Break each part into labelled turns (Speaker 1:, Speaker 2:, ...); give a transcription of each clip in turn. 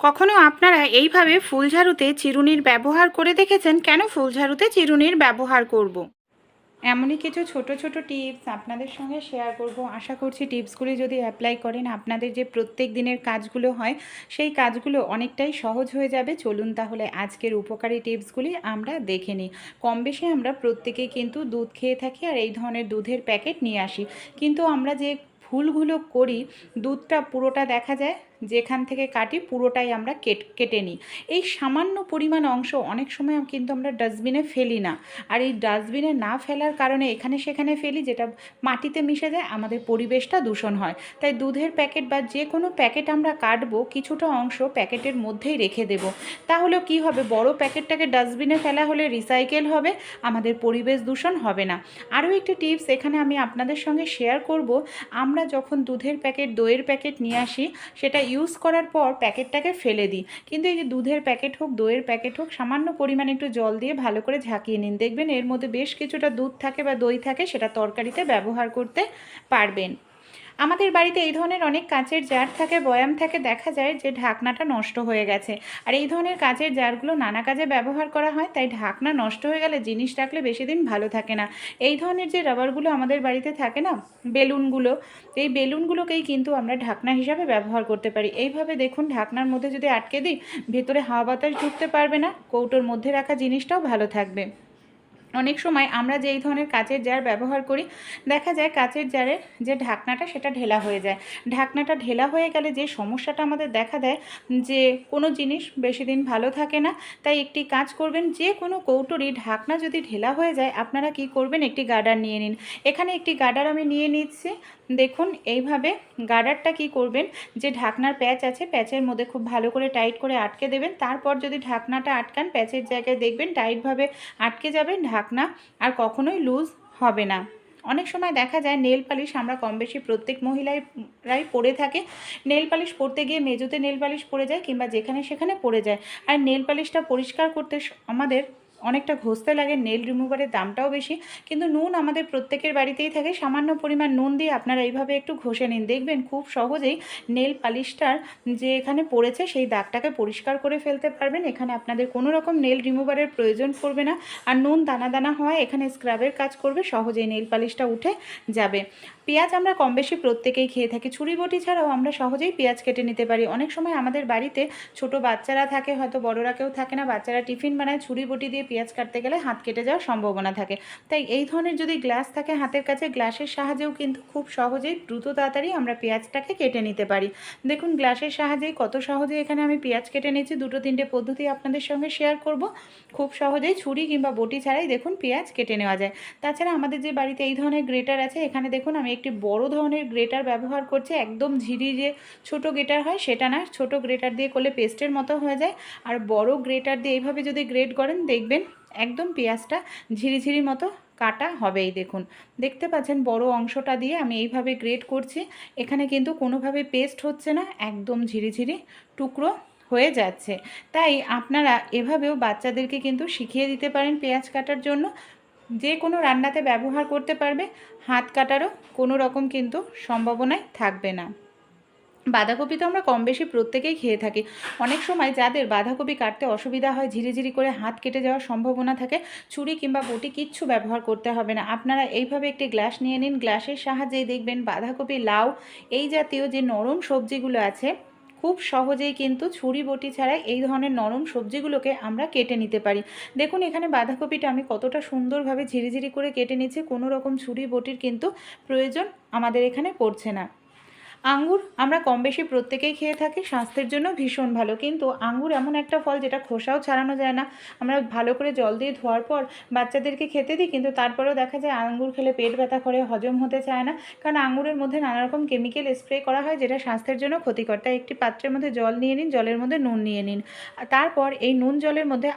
Speaker 1: কখনো আপনারা এইভাবে ফুলঝাড়ুতে চিরুনির ব্যবহার করে দেখেছেন? কেন ফুলঝাড়ুতে চিরুনির ব্যবহার করব? এমনই কিছু ছোট ছোট টিপস আপনাদের সঙ্গে শেয়ার করব। আশা করছি টিপসগুলি যদি অ্যাপ্লাই করেন আপনাদের যে প্রত্যেক দিনের কাজগুলো হয় সেই কাজগুলো অনেকটাই সহজ হয়ে যাবে। চলুন তাহলে আজকের উপকারী টিপসগুলি আমরা দেখে নিই। কম বেশি আমরা প্রত্যেকেই কিন্তু দুধ খেয়ে থাকি আর এই ধরনের দুধের প্যাকেট নিয়ে আসি, কিন্তু আমরা যে ভুলগুলো করি, দুধটা পুরোটা দেখা যায় যেখান থেকে কাটি পুরোটাই আমরা কেটে নিই। এই সামান্য পরিমাণ অংশ অনেক সময় কিন্তু আমরা ডাস্টবিনে ফেলি না, আর এই ডাস্টবিনে না ফেলার কারণে এখানে সেখানে ফেলি, যেটা মাটিতে মিশে যায়, আমাদের পরিবেশটা দূষণ হয়। তাই দুধের প্যাকেট বা যে কোনো প্যাকেট আমরা কাটবো, কিছুটা অংশ প্যাকেটের মধ্যেই রেখে দেব। তাহলেও কি হবে, বড় প্যাকেটটাকে ডাস্টবিনে ফেলা হলে রিসাইকেল হবে, আমাদের পরিবেশ দূষণ হবে না। আরও একটি টিপস এখানে আমি আপনাদের সঙ্গে শেয়ার করব। আমরা যখন দুধের প্যাকেট, দইয়ের প্যাকেট নিয়ে আসি, সেটা ইউজ করার পর প্যাকেটটাকে ফেলে দিই, কিন্তু এই যে দুধের প্যাকেট হোক, দইয়ের প্যাকেট হোক, সামান্য পরিমাণে একটু জল দিয়ে ভালো করে ঝাঁকিয়ে নিন, দেখবেন এর মধ্যে বেশ কিছুটা দুধ থাকে বা দই থাকে, সেটা তরকারিতে ব্যবহার করতে পারবেন। আমাদের বাড়িতে এই ধরনের অনেক কাঁচের জার থাকে, বয়াম থাকে, দেখা যায় যে ঢাকনাটা নষ্ট হয়ে গেছে। আর এই ধরনের কাঁচের জারগুলো নানা কাজে ব্যবহার করা হয়, তাই ঢাকনা নষ্ট হয়ে গেলে জিনিস রাখলে বেশি দিন ভালো থাকে না। এই ধরনের যে রাবারগুলো আমাদের বাড়িতে থাকে না, বেলুনগুলো, এই বেলুনগুলোকেই কিন্তু আমরা ঢাকনা হিসাবে ব্যবহার করতে পারি। এইভাবে দেখুন, ঢাকনার মধ্যে যদি আটকে দিই, ভেতরে হাওয়া বাতাস ঢুকতে পারবে না, কৌটোর মধ্যে রাখা জিনিসটাও ভালো থাকবে। অনেক সময় আমরা যে এই ধরনের কাচের জার ব্যবহার করি, দেখা যায় কাচের জারের যে ঢাকনাটা সেটা ঢেলা হয়ে যায়। ঢাকনাটা ঢেলা হয়ে গেলে যে সমস্যাটা আমাদের দেখা দেয়, যে কোনো জিনিস বেশি দিন ভালো থাকে না। তাই একটি কাজ করবেন, যে কোনো কৌটোরই ঢাকনা যদি ঢেলা হয়ে যায়, আপনারা কি করবেন, একটি গার্ডার নিয়ে নিন। এখানে একটি গার্ডার আমি নিয়ে নিচ্ছি। দেখুন এইভাবে গার্ডারটা কি করবেন, যে ঢাকনার প্যাচ আছে, প্যাচের মধ্যে খুব ভালো করে টাইট করে আটকে দেবেন। তারপর যদি ঢাকনাটা আটকান, প্যাচের জায়গায় দেখবেন টাইটভাবে আটকে যাবে ঢাকনা, আর কখনোই লুজ হবে না। অনেক সময় দেখা যায় নেল পালিশ আমরা কম বেশি প্রত্যেক মহিলারাই পরে থাকে। নেল পালিশ পরতে গিয়ে মেজোতে নেল পালিশ পড়ে যায়, কিংবা যেখানে সেখানে পড়ে যায়। আর নেল পালিশটা পরিষ্কার করতে আমাদের অনেকটা ঘষতে লাগে, নেল রিমুভারের দামটাও বেশি। কিন্তু নুন আমাদের প্রত্যেকের বাড়িতেই থাকে, সামান্য পরিমাণ নুন দিয়ে আপনারা এইভাবে একটু ঘষে নিন, দেখবেন খুব সহজেই নেল পালিশটার যে এখানে পড়েছে সেই দাগটাকে পরিষ্কার করে ফেলতে পারবেন। এখানে আপনাদের কোনো রকম নেল রিমুভারের প্রয়োজন পড়বে না। আর নুন দানা দানা হওয়ায় এখানে স্ক্রাবের কাজ করবে, সহজেই নেল পালিশটা উঠে যাবে। পেঁয়াজ আমরা কম বেশি প্রত্যেকেই খেয়ে থাকি, ছুরি বটি ছাড়াও আমরা সহজেই পেঁয়াজ কেটে নিতে পারি। অনেক সময় আমাদের বাড়িতে ছোট বাচ্চারা থাকে, হয়তো বড়রা কেউ থাকে না, বাচ্চারা টিফিন বানায়, ছুরি বটি দিয়ে পেঁয়াজ কাটতে গেলে হাত কেটে যাওয়ার সম্ভাবনা থাকে। তাই এই ধরনের যদি গ্লাস থাকে হাতের কাছে, গ্লাসের সাহায্যেও কিন্তু খুব সহজেই দ্রুত তাড়াতাড়ি আমরা পেঁয়াজটাকে কেটে নিতে পারি। দেখুন গ্লাসের সাহায্যেই কত সহজে এখানে আমি পেঁয়াজ কেটে নিয়েছি। দুটো তিনটে পদ্ধতি আপনাদের সঙ্গে শেয়ার করব। খুব সহজেই ছুরি কিংবা বটি ছাড়াই দেখুন পেঁয়াজ কেটে নেওয়া যায়। তাছাড়া আমাদের যে বাড়িতে এই ধরনের গ্রেটার আছে, এখানে দেখুন আমি একটি বড় ধরনের গ্রেটার ব্যবহার করছি। একদম ঝিরি যে ছোট গ্রেটার হয় সেটা না, ছোট গ্রেটার দিয়ে করলে পেস্টের মতো হয়ে যায়। আর বড় গ্রেটার দিয়ে এইভাবে যদি গ্রেট করেন, দেখবেন একদম পেঁয়াজটা ঝিরিঝিরি মতো কাটা হবেই। দেখুন দেখতে পাচ্ছেন বড় অংশটা দিয়ে আমি এইভাবে গ্রেট করছি। এখানে কিন্তু কোনোভাবে পেস্ট হচ্ছে না, একদম ঝিরিঝিরি টুকরো হয়ে যাচ্ছে। তাই আপনারা এভাবেও বাচ্চাদেরকে কিন্তু শিখিয়ে দিতে পারেন পেঁয়াজ কাটার জন্য। যে কোনো রান্নাতে ব্যবহার করতে পারবে, হাত কাটারও কোনো রকম কিন্তু সম্ভাবনাই থাকবে না। বাঁধাকপি তো আমরা কম বেশি প্রত্যেকেই খেয়ে থাকি। অনেক সময় যাদের বাঁধাকপি কাটতে অসুবিধা হয়, ঝিরিঝিরি করে হাত কেটে যাওয়ার সম্ভাবনা থাকে, ছুরি কিংবা বটি কিচ্ছু ব্যবহার করতে হবে না। আপনারা এইভাবে একটি গ্লাস নিয়ে নিন, গ্লাসের সাহায্যেই দেখবেন বাঁধাকপি, লাউ, এই জাতীয় যে নরম সবজিগুলো আছে, খুব সহজেই কিন্তু ছুরি বটি ছাড়াই এই ধরনের নরম সবজিগুলোকে আমরা কেটে নিতে পারি। দেখুন এখানে বাঁধাকপিটা আমি কতটা সুন্দরভাবে ঝিরিঝিরি করে কেটে নিচ্ছি, কোনো রকম ছুরি বটির কিন্তু প্রয়োজন আমাদের এখানে পড়ছে না। আঙ্গুর আমরা কম বেশি প্রত্যেকেই খেয়ে থাকি, স্বাস্থ্যের জন্য ভীষণ ভালো। কিন্তু আঙ্গুর এমন একটা ফল যেটা খোসাও ছাড়ানো যায় না। আমরা ভালো করে জল দিয়ে ধোয়ার পর বাচ্চাদেরকে খেতে দিই, কিন্তু তারপরেও দেখা যায় আঙ্গুর খেলে পেট ব্যথা করে, হজম হতে চায় না। কারণ আঙ্গুরের মধ্যে নানা রকম কেমিক্যাল স্প্রে করা হয়, যেটা স্বাস্থ্যের জন্য ক্ষতিকর। তাই একটি পাত্রের মধ্যে জল নিয়ে নিন, জলের মধ্যে নুন নিয়ে নিন। তারপর এই নুন জলের মধ্যে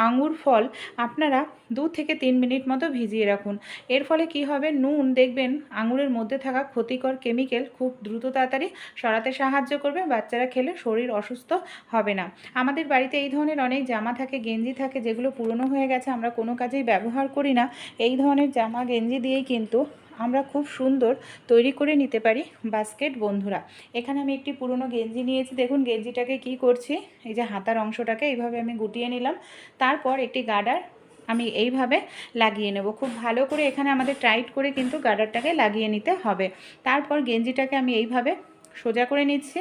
Speaker 1: আঙুর ফল আপনারা 2 থেকে 3 মিনিট মতো ভিজিয়ে রাখুন। এর ফলে কি হবে, নুন দেখবেন আঙুরের মধ্যে থাকা ক্ষতিকর কেমিক্যাল খুব দ্রুত তাড়াতাড়ি সরাতে সাহায্য করবে। বাচ্চারা খেলে শরীর অসুস্থ হবে না। আমাদের বাড়িতে এই ধরনের অনেক জামা থাকে, গেঞ্জি থাকে, যেগুলো পুরনো হয়ে গেছে, আমরা কোনো কাজেই ব্যবহার করি না। এই ধরনের জামা গেঞ্জি দিয়েই কিন্তু আমরা খুব সুন্দর তৈরি করে নিতে পারি বাস্কেট বন্ধুরা। এখানে আমি একটি পুরনো গেঞ্জি নিয়েছি। দেখুন গেঞ্জিটাকে কি করছি, এই যে হাতার অংশটাকে এইভাবে আমি গুটিয়ে নিলাম। তারপর একটি গার্ডার আমি এইভাবে লাগিয়ে নেব। খুব ভালো করে এখানে আমাদের টাইট করে কিন্তু গার্ডারটাকে লাগিয়ে নিতে হবে। তারপর গেঞ্জিটাকে আমি এইভাবে সোজা করে নিচ্ছি।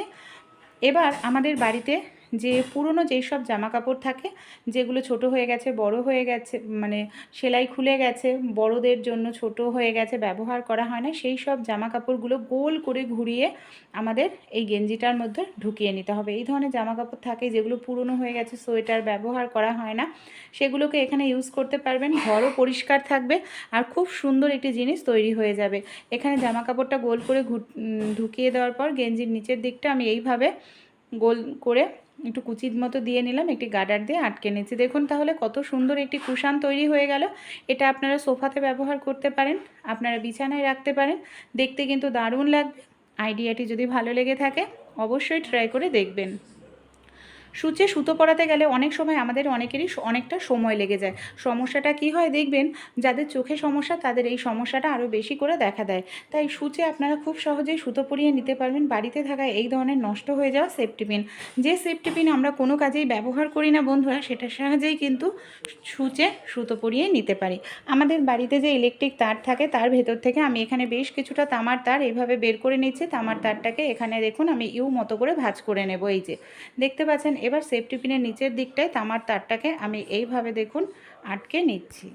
Speaker 1: এবার আমাদের বাড়িতে যে পুরনো যেই সব জামা কাপড় থাকে, যেগুলো ছোট হয়ে গেছে, বড় হয়ে গেছে, মানে সেলাই খুলে গেছে, বড়দের জন্য ছোট হয়ে গেছে, ব্যবহার করা হয় না, সেই সব জামা কাপড়গুলো গোল করে ঘুরিয়ে আমাদের এই গেঞ্জিটার মধ্যে ঢুকিয়ে নিতে হবে। এই ধরনের জামা কাপড় থাকে যেগুলো পুরনো হয়ে গেছে, সোয়েটার ব্যবহার করা হয় না, সেগুলোকে এখানে ইউজ করতে পারবেন। ঘরও পরিষ্কার থাকবে আর খুব সুন্দর একটি জিনিস তৈরি হয়ে যাবে। এখানে জামা কাপড়টা গোল করে ঢুকিয়ে দেওয়ার পর গেঞ্জির নিচের দিকটা আমি এইভাবে গোল করে একটু কুচির মতো দিয়ে নিলাম, একটি গার্ডার দিয়ে আটকে নিচ্ছি। দেখুন তাহলে কত সুন্দর একটি কুশান তৈরি হয়ে গেল। এটা আপনারা সোফাতে ব্যবহার করতে পারেন, আপনারা বিছানায় রাখতে পারেন, দেখতে কিন্তু দারুণ লাগবে। আইডিয়াটি যদি ভালো লেগে থাকে অবশ্যই ট্রাই করে দেখবেন। সূচে সুতো পরাতে গেলে অনেক সময় আমাদের অনেকেরই অনেকটা সময় লেগে যায়। সমস্যাটা কি হয় দেখবেন, যাদের চোখে সমস্যা তাদের এই সমস্যাটা আরও বেশি করে দেখা দেয়। তাই সূচে আপনারা খুব সহজেই সুতো পরিয়ে নিতে পারবেন বাড়িতে থাকা এই ধরনের নষ্ট হয়ে যাওয়া সেফটি পিন। যে সেফটি পিন আমরা কোনো কাজেই ব্যবহার করি না বন্ধুরা, সেটার সাহায্যেই কিন্তু সূচে সুতো পরিয়ে নিতে পারি। আমাদের বাড়িতে যে ইলেকট্রিক তার থাকে তার ভেতর থেকে আমি এখানে বেশ কিছুটা তামার তার এইভাবে বের করে নিচ্ছি। তামার তারটাকে এখানে দেখুন আমি ইউ মতো করে ভাঁজ করে নেব। এই যে দেখতে পাচ্ছেন, এবার সেফটি পিনের নিচের দিকটায় তামার তারটাকে আমি এইভাবে দেখুন আটকে নিচ্ছি।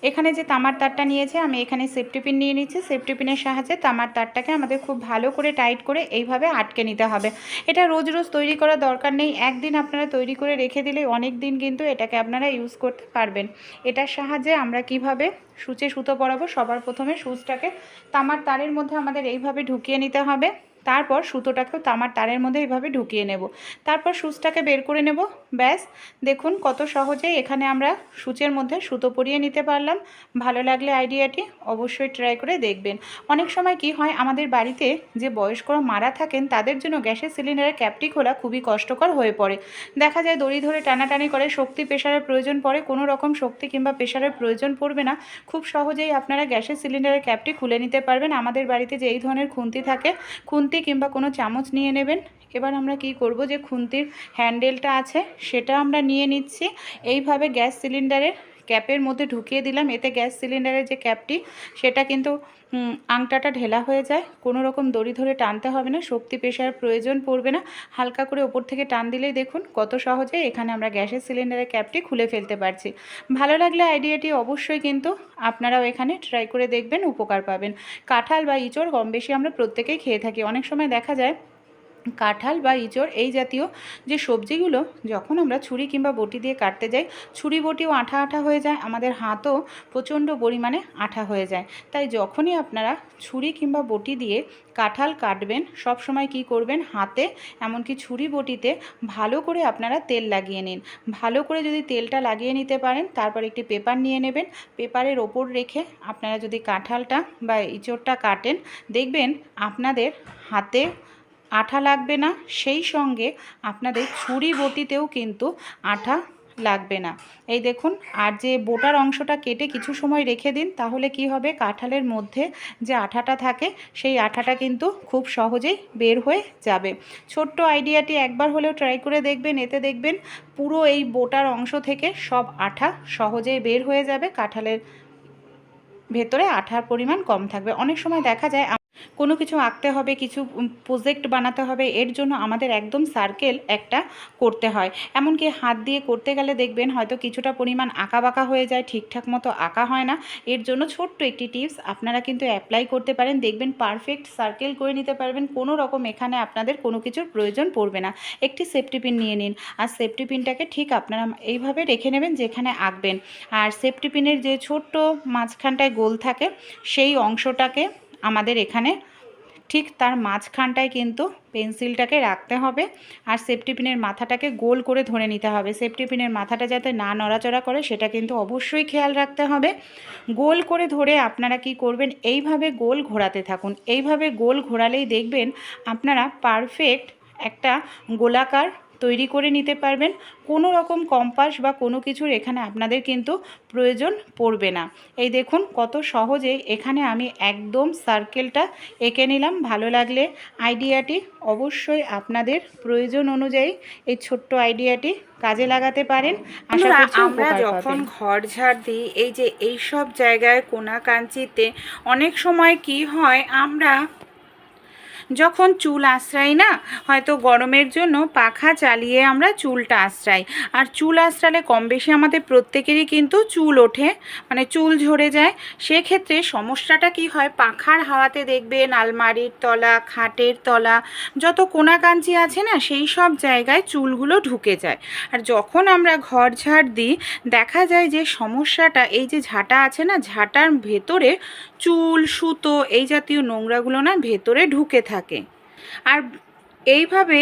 Speaker 1: এখানে যে তামার তারটা নিয়েছে আমি এখানে সেফটি পিন নিয়ে নিচ্ছি। সেফটি পিনের সাহায্যে তামার তারটাকে আমাদের খুব ভালো করে টাইট করে এইভাবে আটকে নিতে হবে। এটা রোজ রোজ তৈরি করার দরকার নেই, একদিন আপনারা তৈরি করে রেখে দিলে অনেক দিন কিন্তু এটাকে আপনারা ইউজ করতে পারবেন। এটার সাহায্যে আমরা কিভাবে সূচে সুতো পরাবো, সবার প্রথমে সুচটাকে তামার তারের মধ্যে আমাদের এইভাবে ঢুকিয়ে নিতে হবে। তারপর সুতোটাকেও তামার তারের মধ্যে এইভাবে ঢুকিয়ে নেব। তারপর সুচটাকে বের করে নেব। ব্যাস, দেখুন কত সহজেই এখানে আমরা সূচের মধ্যে সুতো পরিয়ে নিতে পারলাম। ভালো লাগলে আইডিয়াটি অবশ্যই ট্রাই করে দেখবেন। অনেক সময় কি হয়, আমাদের বাড়িতে যে বয়স্করা মারা থাকেন তাদের জন্য গ্যাসের সিলিন্ডারের ক্যাপটি খোলা খুবই কষ্টকর হয়ে পড়ে। দেখা যায় দড়ি ধরে টানাটানি করে, শক্তি প্রেশারের প্রয়োজন পড়ে। কোনো রকম শক্তি কিংবা প্রেশারের প্রয়োজন পড়বে না, খুব সহজেই আপনারা গ্যাসের সিলিন্ডারের ক্যাপটি খুলে নিতে পারবেন। আমাদের বাড়িতে যে এই ধরনের খুন্তি থাকে, খুন্তি কিংবা কোনো চামচ নিয়ে নেবেন। এবার আমরা কি করব, যে খুন্তির হ্যান্ডেলটা আছে সেটা আমরা নিয়ে নিচ্ছি। এইভাবে গ্যাস সিলিন্ডারের ক্যাপের মধ্যে ঢুকিয়ে দিলাম। এতে গ্যাস সিলিন্ডারের যে ক্যাপটি সেটা কিন্তু আংটাটা ঢেলা হয়ে যায়। কোনো রকম দড়ি ধরে টানতে হবে না, শক্তি প্রেশারের প্রয়োজন পড়বে না। হালকা করে ওপর থেকে টান দিলেই দেখুন কত সহজে এখানে আমরা গ্যাসের সিলিন্ডারের ক্যাপটি খুলে ফেলতে পারছি। ভালো লাগলে আইডিয়াটি অবশ্যই কিন্তু আপনারাও এখানে ট্রাই করে দেখবেন, উপকার পাবেন। কাঁঠাল বা ইঁচড় কম বেশি আমরা প্রত্যেকেই খেয়ে থাকি। অনেক সময় দেখা যায় কাঁঠাল বা ইঁচড় এই জাতীয় যে সবজিগুলো যখন আমরা ছুরি কিংবা বটি দিয়ে কাটতে যাই, ছুরি বটিও আঠা আঠা হয়ে যায়, আমাদের হাতও প্রচণ্ড পরিমাণে আঠা হয়ে যায়। তাই যখনই আপনারা ছুরি কিংবা বটি দিয়ে কাঁঠাল কাটবেন, সব সময় কি করবেন, হাতে এমনকি ছুরি বটিতে ভালো করে আপনারা তেল লাগিয়ে নিন। ভালো করে যদি তেলটা লাগিয়ে নিতে পারেন, তারপর একটি পেপার নিয়ে নেবেন। পেপারের ওপর রেখে আপনারা যদি কাঁঠালটা বা ইঁচড়টা কাটেন, দেখবেন আপনাদের হাতে আঠা লাগবে না, সেই সঙ্গে আপনাদের ছুরি বটিতেও কিন্তু আঠা লাগবে না। এই দেখুন, আর যে বোটার অংশটা কেটে কিছু সময় রেখে দিন, তাহলে কি হবে, কাঁঠালের মধ্যে যে আঠাটা থাকে সেই আঠাটা কিন্তু খুব সহজেই বের হয়ে যাবে। ছোট্ট আইডিয়াটি একবার হলেও ট্রাই করে দেখবেন, এতে দেখবেন পুরো এই বোটার অংশ থেকে সব আঠা সহজেই বের হয়ে যাবে। কাঁঠালের ভেতরে আঠার পরিমাণ কম থাকবে। অনেক সময় দেখা যায় কোনো কিছু আঁকতে হবে, কিছু প্রজেক্ট বানাতে হবে, এর জন্য আমাদের একদম সার্কেল একটা করতে হয়। এমনকি হাত দিয়ে করতে গেলে দেখবেন হয়তো কিছুটা পরিমাণ আঁকা বাঁকা হয়ে যায়, ঠিকঠাক মতো আঁকা হয় না। এর জন্য ছোট্ট একটি টিপস আপনারা কিন্তু অ্যাপ্লাই করতে পারেন, দেখবেন পারফেক্ট সার্কেল করে নিতে পারবেন। কোনো রকম এখানে আপনাদের কোনো কিছুর প্রয়োজন পড়বে না। একটি সেফটি পিন নিয়ে নিন, আর সেফটি পিনটাকে ঠিক আপনারা এইভাবে রেখে নেবেন যেখানে আঁকবেন। আর সেফটি পিনের যে ছোট্ট মাঝখানটায় গোল থাকে, সেই অংশটাকে আমাদের এখানে ঠিক তার মাঝখানটায় কিন্তু পেন্সিলটাকে রাখতে হবে। আর সেফটি পিনের মাথাটাকে গোল করে ধরে নিতে হবে। সেফটি পিনের মাথাটা যাতে না নড়াচড়া করে সেটা কিন্তু অবশ্যই খেয়াল রাখতে হবে। গোল করে ধরে আপনারা কি করবেন, এইভাবে গোল ঘোরাতে থাকুন। এইভাবে গোল ঘোরালেই দেখবেন আপনারা পারফেক্ট একটা গোলাকার তৈরি করে নিতে পারবেন। কোনো রকম কম্পাস বা কোনো কিছুর এখানে আপনাদের কিন্তু প্রয়োজন পড়বে না। এই দেখুন কত সহজে এখানে আমি একদম সার্কেলটা এঁকে নিলাম। ভালো লাগলে আইডিয়াটি অবশ্যই আপনাদের প্রয়োজন অনুযায়ী এই ছোট্ট আইডিয়াটি কাজে লাগাতে পারেন। আশা করছি আমরা যখন ঘর ঝাড় দিই, এই যে এই সব জায়গায় কোনা কাঞ্চিতে অনেক সময় কি হয়, আমরা যখন চুল আঁচড়াই না, হয়তো গরমের জন্য পাখা চালিয়ে আমরা চুলটা আঁচড়াই। আর চুল আঁচড়ালে কম বেশি আমাদের প্রত্যেকেরই কিন্তু চুল ওঠে, মানে চুল ঝরে যায়। সেক্ষেত্রে সমস্যাটা কি হয়, পাখার হাওয়াতে দেখবেন আলমারির তলা, খাটের তলা, যত কোনা কাঞ্চি আছে না, সেই সব জায়গায় চুলগুলো ঢুকে যায়। আর যখন আমরা ঘর ঝাড় দিই, দেখা যায় যে সমস্যাটা, এই যে ঝাঁটা আছে না, ঝাঁটার ভেতরে চুল, সুতো, এই জাতীয় নোংরাগুলো না ভেতরে ঢুকে থাকে। আর এইভাবে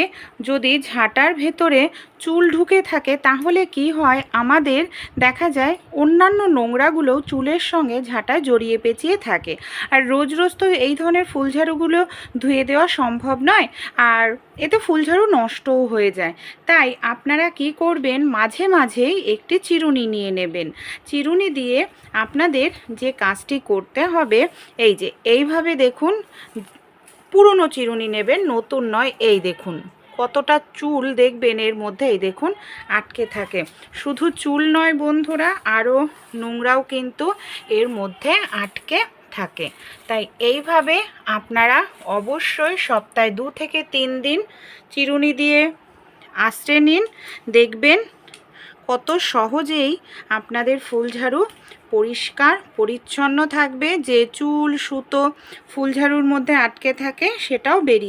Speaker 1: যদি ঝাঁটার ভেতরে চুল ঢুকে থাকে, তাহলে কি হয়, আমাদের দেখা যায় অন্যান্য নোংরাগুলো চুলের সঙ্গে ঝাঁটায় জড়িয়ে পেঁচিয়ে থাকে। আর রোজ রোজ তো এই ধরনের ফুলঝাড়ুগুলো ধুয়ে দেওয়া সম্ভব নয়, আর এতে ফুলঝাড়ু নষ্টও হয়ে যায়। তাই আপনারা কি করবেন, মাঝে মাঝেই একটি চিরুনি নিয়ে নেবেন। চিরুনি দিয়ে আপনাদের যে কাজটি করতে হবে, এই যে এইভাবে দেখুন, পুরনো চিরুনি নেবেন, নতুন নয়। এই দেখুন কতটা চুল দেখবেন এর মধ্যে, এই দেখুন আটকে থাকে। শুধু চুল নয় বন্ধুরা, আরও নোংরাও কিন্তু এর মধ্যে আটকে থাকে। তাই এইভাবে আপনারা অবশ্যই সপ্তাহে 2 থেকে 3 দিন চিরুনি দিয়ে আঁচড়ে নিন, দেখবেন কত সহজেই আপনাদের ফুলঝাড়ু পরিষ্কার পরিচ্ছন্ন থাকবে। যে চুল, সুতো ফুলঝাড়ুর মধ্যে আটকে থাকে সেটাও বেরিয়ে